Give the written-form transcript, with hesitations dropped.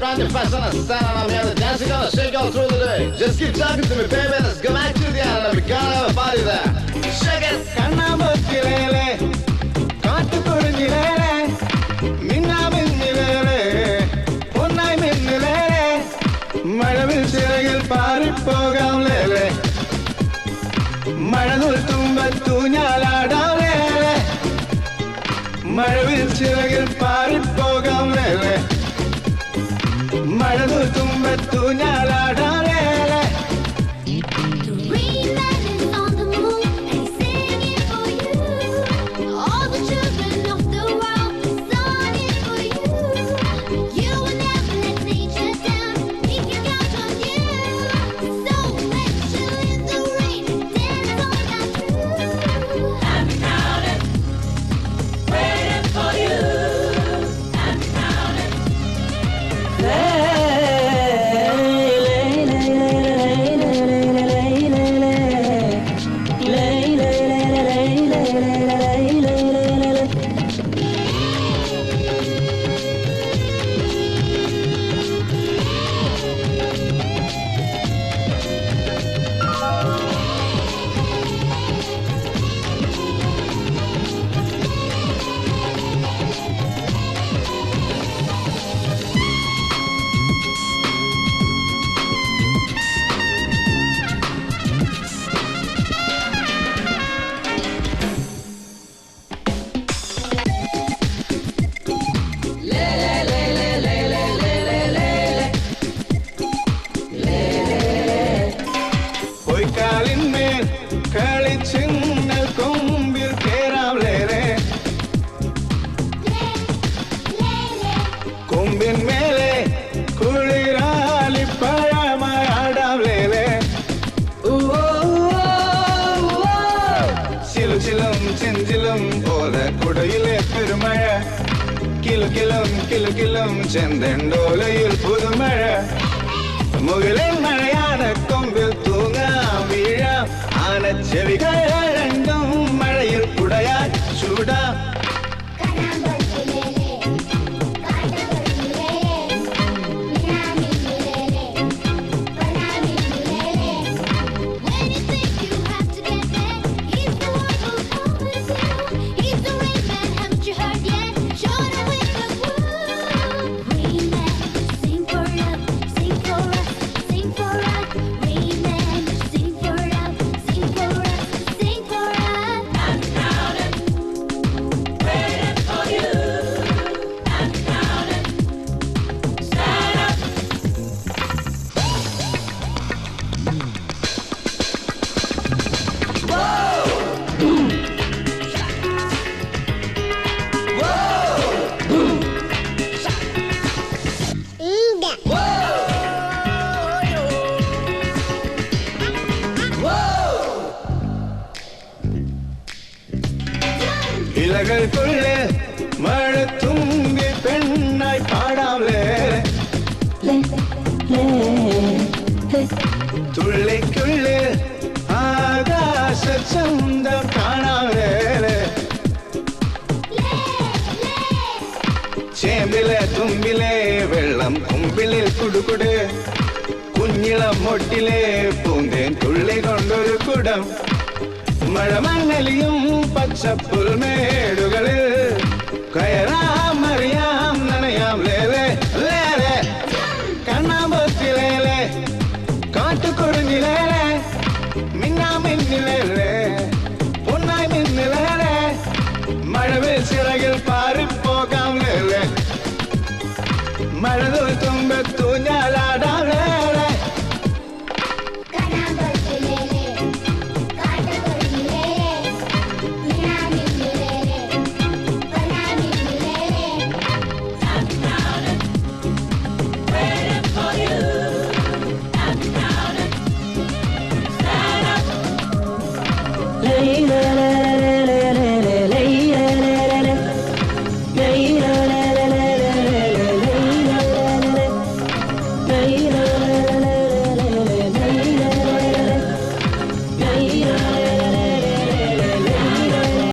I'm here, the dancing gonna shake all through the day. Just keep talking to me, baby. Let's go back to the island. We gotta have a party there. Shake it. Kannampothi lele, kaithapram lele, minna minni lele, ponnai minni lele, mazhavil chiragil paari pogam lele, mazhadul tumbattu njaladam lele, mazhavil chiragil paari pogam lele. Mazhadul tumbattu njaladam lele. The rain man is on the moon and he's singing for you. All the children of the world are singing for you. You will never let nature down. We can count on you. So let's chill in the rain and dance all night through. I'm counting, waiting for you. I'm counting. കിലുകിലും ചെന്തണ്ടോലയിൽ പുതുമഴ മുകളിൽ മഴയാന കൊമ്പിൽ തൂങ്ങാം വീഴാം ആനച്ചെവികൾ രണ്ടും മഴയിൽ കുടയാൻ ചൂടാം മഴത്തുമ്പി പെണ്ണായി പാടാമേ തുള്ളിക്കുള്ളിൽ ആകാശ ചന്തം കാണാമേ ചേമ്പിലെ തുമ്പിലെ വെള്ളം കുമ്പിളിൽ കുടുകുട് കുഞ്ഞിളം മൊട്ടിലെ പൂന്തേൻ തുള്ളി കൊണ്ടൊരു കുടം മഴമങ്ങലിയും പച്ചപ്പുൽമേടുകളിൽ കയറാം അറിയാം നനയാം ലേലെ ലേലെ കണ്ണാമ്പൊത്തി ലേലെ കാട്ടുകൊടുങ്ങി ലേലെ മിന്നാമിന്നി ലേലെ